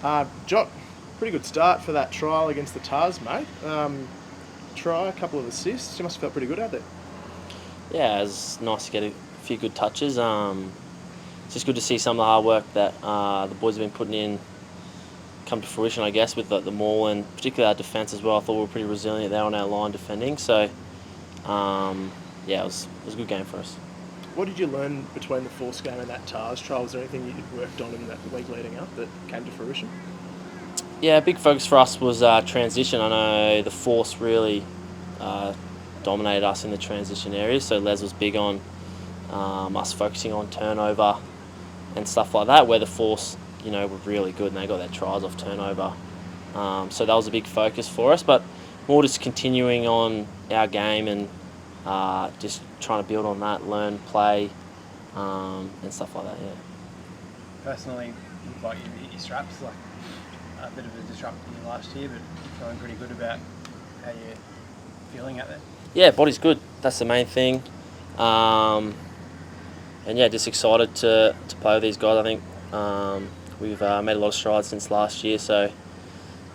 Jock, pretty good start for that trial against the Tars, mate. A couple of assists. You must have felt pretty good out there. Yeah, it was nice to get a few good touches. It's just good to see some of the hard work that the boys have been putting in come to fruition, I guess, with the maul and particularly our defence as well. I thought we were pretty resilient there on our line defending. So, yeah, it was a good game for us. What did you learn between the Force game and that Tars trial? Was there anything you worked on in that week leading up that came to fruition? Yeah, a big focus for us was transition. I know the Force really dominated us in the transition areas, so Les was big on us focusing on turnover and stuff like that, where the Force, were really good and they got their tries off turnover. So that was a big focus for us, but more just continuing on our game and just trying to build on that, learn, play, and stuff like that, yeah. Personally, like you hit your straps, like a bit of a disruptor last year, but you're feeling pretty good about how you're feeling out there? Yeah, body's good. That's the main thing. And yeah, just excited to play with these guys. I think we've made a lot of strides since last year, so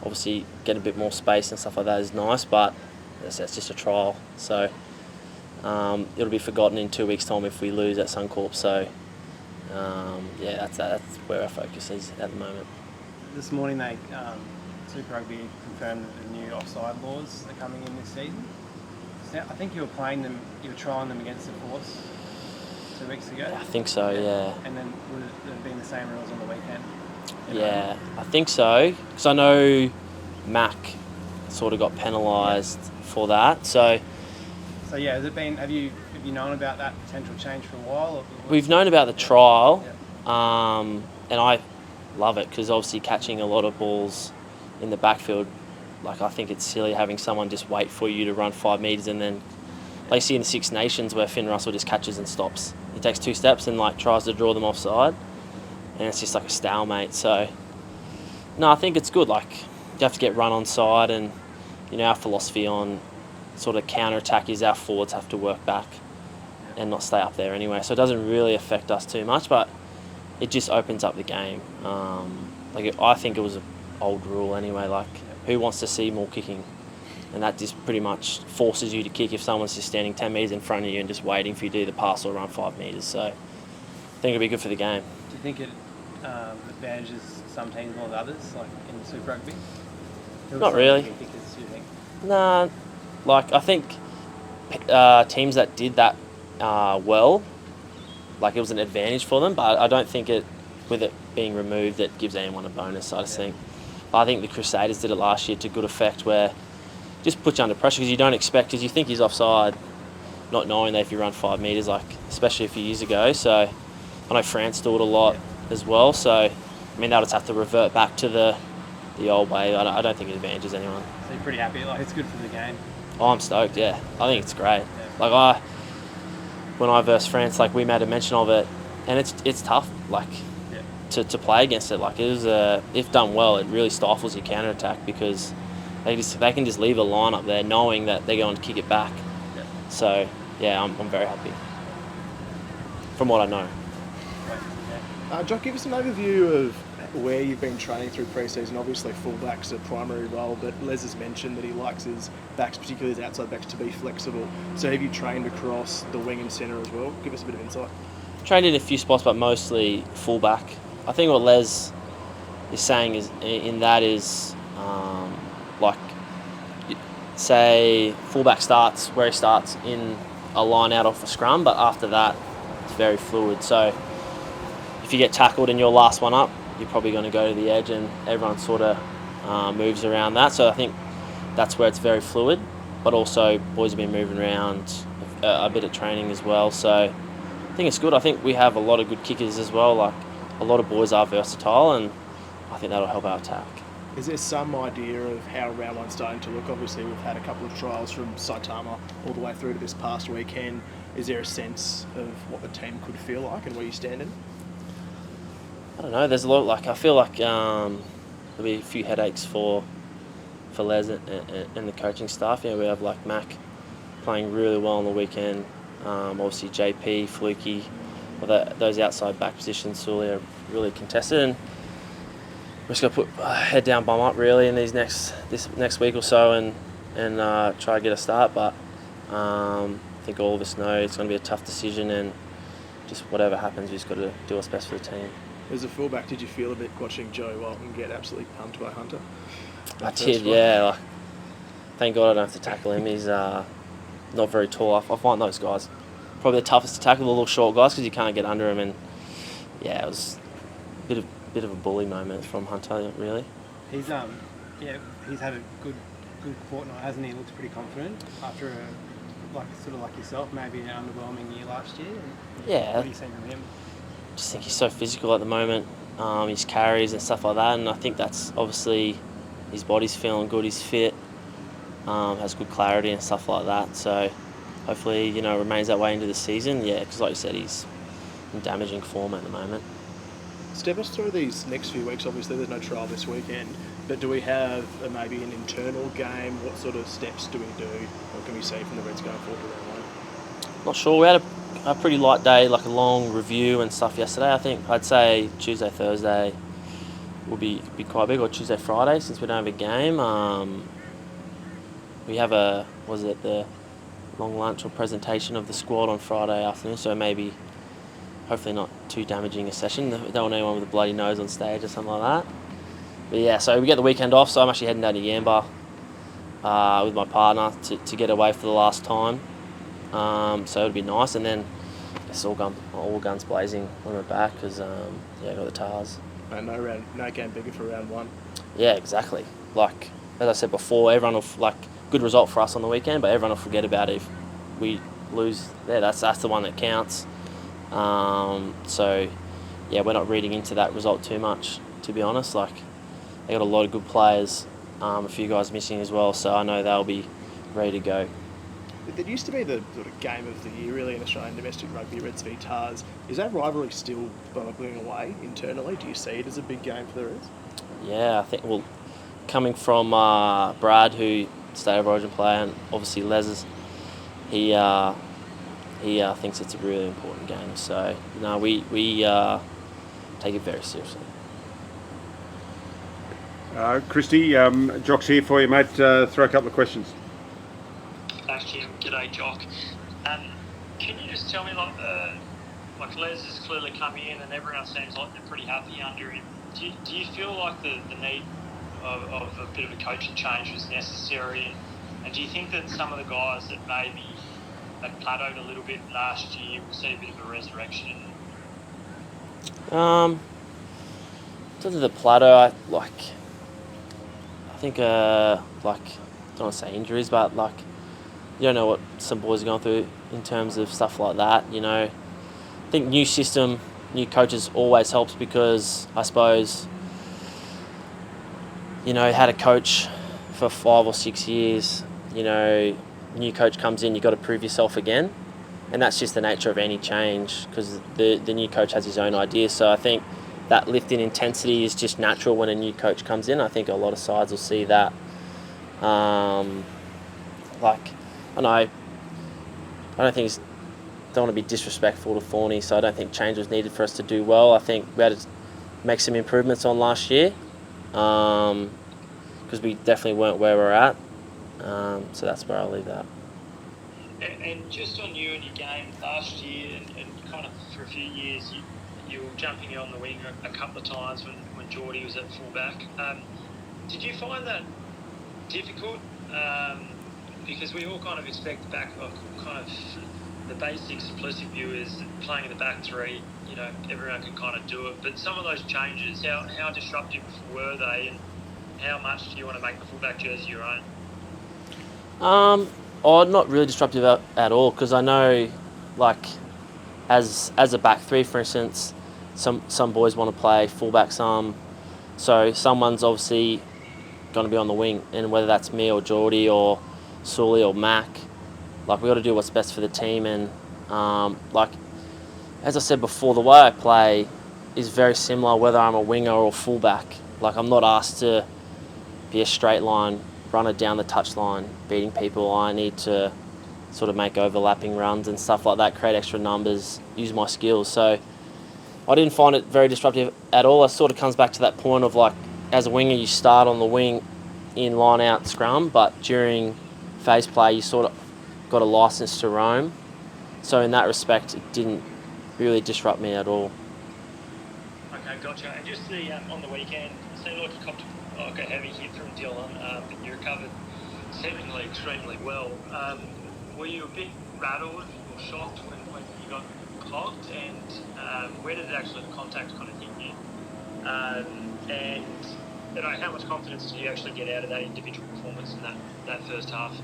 obviously getting a bit more space and stuff like that is nice, but that's just a trial. So it'll be forgotten in 2 weeks' time if we lose at Suncorp. So yeah, that's where our focus is at the moment. This morning, Super Rugby confirmed that the new offside laws are coming in this season. So I think you were trialling them against the Force 2 weeks ago. I think so, yeah. And then would it have been the same rules on the weekend? Yeah, I think so, because I know Mac sort of got penalised for that. So yeah, have you known about that potential change for a while? Or we've known about the trial, and I love it because obviously catching a lot of balls in the backfield, like I think it's silly having someone just wait for you to run 5 metres and then, like you see in the Six Nations where Finn Russell just catches and stops. He takes 2 steps and like tries to draw them offside, and it's just like a stalemate. So no, I think it's good. Like you have to get run on side, and our philosophy on sort of counter attack is our forwards have to work back and not stay up there anyway. So it doesn't really affect us too much, but it just opens up the game. I think it was an old rule anyway. Like who wants to see more kicking? And that just pretty much forces you to kick if someone's just standing 10 metres in front of you and just waiting for you to do the pass or run 5 metres. So I think it'll be good for the game. Do you think it advantages some teams more than others, like in Super Rugby? Not really. Kickers, do you think? Nah, I think teams that did that well, like it was an advantage for them, but I don't think with it being removed, it gives anyone a bonus, I just think. I think the Crusaders did it last year to good effect, where just puts you under pressure because you don't expect, because you think he's offside, not knowing that if you run 5 metres, like especially a few years ago. So I know France do it a lot as well. So I mean, they'll just have to revert back to the old way. I don't think it advantages anyone. So you're pretty happy? Like it's good for the game? Oh, I'm stoked. Yeah, I think it's great. Yeah. When I versed France, like we made a mention of it, and it's tough. Like. To play against it, like it was if done well, it really stifles your counter attack because they can just leave a line up there knowing that they're going to kick it back. Yeah. So yeah, I'm very happy from what I know. Jock, give us an overview of where you've been training through pre-season. Obviously, fullback's a primary role, but Les has mentioned that he likes his backs, particularly his outside backs, to be flexible. So have you trained across the wing and centre as well? Give us a bit of insight. Trained in a few spots, but mostly fullback. I think what Les is saying is like, say, fullback starts where he starts in a line out off a scrum, but after that, it's very fluid. So if you get tackled and you're last one up, you're probably going to go to the edge, and everyone sort of moves around that. So I think that's where it's very fluid, but also boys have been moving around a bit at training as well. So I think it's good. I think we have a lot of good kickers as well. Like, a lot of boys are versatile, and I think that'll help our attack. Is there some idea of how round one's starting to look? Obviously, we've had a couple of trials from Saitama all the way through to this past weekend. Is there a sense of what the team could feel like and where you stand in? I don't know. There's a lot. Like I feel like there'll be a few headaches for Les and the coaching staff. We have like Mac playing really well on the weekend. Obviously, JP, Fluky. Those outside back positions really are really contested, and just got to put head down, bum up really in this next week or so, and try to get a start. But I think all of us know it's going to be a tough decision, and just whatever happens, we just got to do what's best for the team. As a fullback, did you feel a bit watching Joey Walton get absolutely pumped by Hunter? I did, yeah. Like, thank God I don't have to tackle him. He's not very tall. I find those guys probably the toughest to tackle, the little short guys, because you can't get under him. And yeah, it was a bit of a bully moment from Hunter, really. He's he's had a good fortnight, hasn't he? He looks pretty confident after like yourself, maybe an underwhelming year last year. Yeah. What do you think from him? I just think he's so physical at the moment. His carries and stuff like that, and I think that's obviously his body's feeling good. He's fit, has good clarity and stuff like that. So hopefully, remains that way into the season. Yeah, because like you said, he's in damaging form at the moment. Step us through these next few weeks. Obviously, there's no trial this weekend, but do we have maybe an internal game? What sort of steps do we do? What can we see from the Reds going forward to round one? Not sure. We had a pretty light day, like a long review and stuff yesterday. I think I'd say Tuesday, Thursday will be quite big, or Tuesday, Friday, since we don't have a game. We have the long lunch or presentation of the squad on Friday afternoon, so maybe hopefully not too damaging a session. Don't want anyone with a bloody nose on stage or something like that. But yeah, so we get the weekend off, so I'm actually heading down to Yamba with my partner to get away for the last time. So it'll be nice, and then I guess all guns blazing when we're back, because got the Tars. No game bigger for round one. Yeah, exactly. Like as I said before, everyone will good result for us on the weekend, but everyone will forget about it if we lose. Yeah, that's the one that counts. So yeah, we're not reading into that result too much, to be honest. Like, they got a lot of good players, a few guys missing as well, so I know they'll be ready to go. It used to be the sort of game of the year, really, in Australian domestic rugby, Reds v Tars. Is that rivalry still bubbling away internally? Do you see it as a big game for the Reds? Yeah, I think, coming from Brad, who State of Origin player, and obviously Les, he thinks it's a really important game. So, we take it very seriously. Christy, Jock's here for you, mate. Throw a couple of questions. Thanks, Jim. G'day, Jock. Can you just tell me, Les has clearly come in and everyone seems like they're pretty happy under him. Do you feel like the need of a bit of a coaching change was necessary? And do you think that some of the guys that maybe had plateaued a little bit last year will see a bit of a resurrection in them? In terms of the plateau, I think, I don't want to say injuries, but you don't know what some boys are going through in terms of stuff like that. I think new system, new coaches always helps, because I suppose, had a coach for 5 or 6 years, new coach comes in, you've got to prove yourself again. And that's just the nature of any change, because the new coach has his own ideas. So I think that lift in intensity is just natural when a new coach comes in. I think a lot of sides will see that. Don't want to be disrespectful to Thorny, so I don't think change was needed for us to do well. I think we had to make some improvements on last year, because we definitely weren't where we're at. So that's where I'll leave that. And just on you and your game last year, and kind of for a few years, you were jumping on the wing a couple of times when Geordie was at fullback. Did you find that difficult? Because we all kind of expect the basic simplistic view is playing in the back three, everyone can kind of do it. But some of those changes, how disruptive were they, and how much do you want to make the fullback jersey your own? Not really disruptive at all, because I know, as a back three, for instance, some boys want to play fullback some, so someone's obviously going to be on the wing, and whether that's me or Geordie or Sully or Mac, we got to do what's best for the team. And as I said before, the way I play is very similar whether I'm a winger or fullback. I'm not asked to be a straight line runner down the touchline beating people. I need to sort of make overlapping runs and stuff like that, create extra numbers, use my skills. So I didn't find it very disruptive at all. It sort of comes back to that point of as a winger, you start on the wing in line-out scrum, but during phase play, you sort of got a licence to roam. So in that respect, it didn't really disrupt me at all. Okay, gotcha. And just on the weekend, it seemed like you copped like a heavy hit from Dylan, but you recovered seemingly extremely well. Were you a bit rattled or shocked when you got clogged, and where did the contact kind of hit you? And how much confidence did you actually get out of that individual performance in that first half?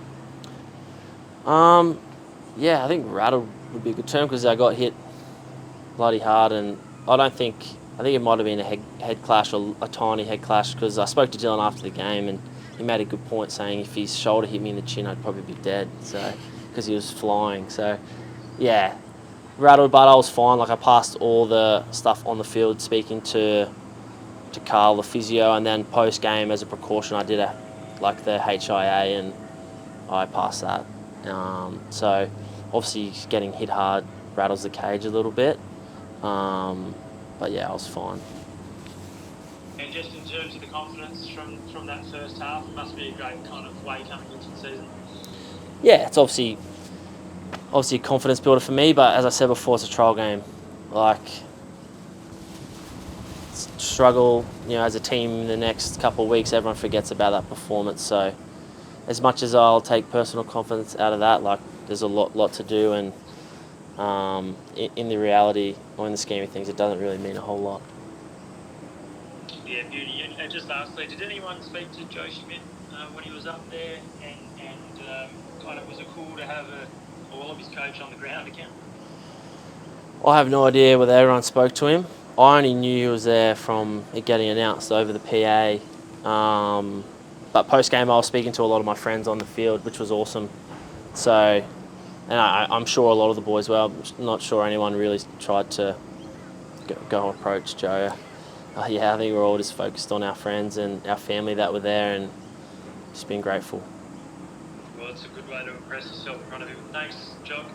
Yeah, I think rattled would be a good term because I got hit bloody hard, and I think it might have been a head clash or a tiny head clash because I spoke to Dylan after the game and he made a good point saying if his shoulder hit me in the chin, I'd probably be dead. So because he was flying. So yeah, rattled, but I was fine. Like I passed all the stuff on the field, speaking to Carl, the physio, and then post game as a precaution, I did the HIA and I passed that. So obviously getting hit hard rattles the cage a little bit, but yeah, I was fine. And just in terms of the confidence from that first half, it must be a great kind of way coming into the season. Yeah, it's obviously a confidence builder for me, but as I said before, it's a trial game. Like, struggle, as a team in the next couple of weeks, everyone forgets about that performance. So as much as I'll take personal confidence out of that, like, there's a lot to do, and in the reality or in the scheme of things, it doesn't really mean a whole lot. Yeah, beauty. And just lastly, did anyone speak to Joe Schmidt when he was up there, and kind of was it cool to have a Wallabies coach on the ground again? I have no idea whether everyone spoke to him. I only knew he was there from it getting announced over the PA. But post-game, I was speaking to a lot of my friends on the field, which was awesome. So, and I'm sure a lot of the boys were. I'm not sure anyone really tried to go approach Joe. Yeah, I think we're all just focused on our friends and our family that were there and just being grateful. Well, it's a good way to impress yourself in front of him. Thanks, Jock.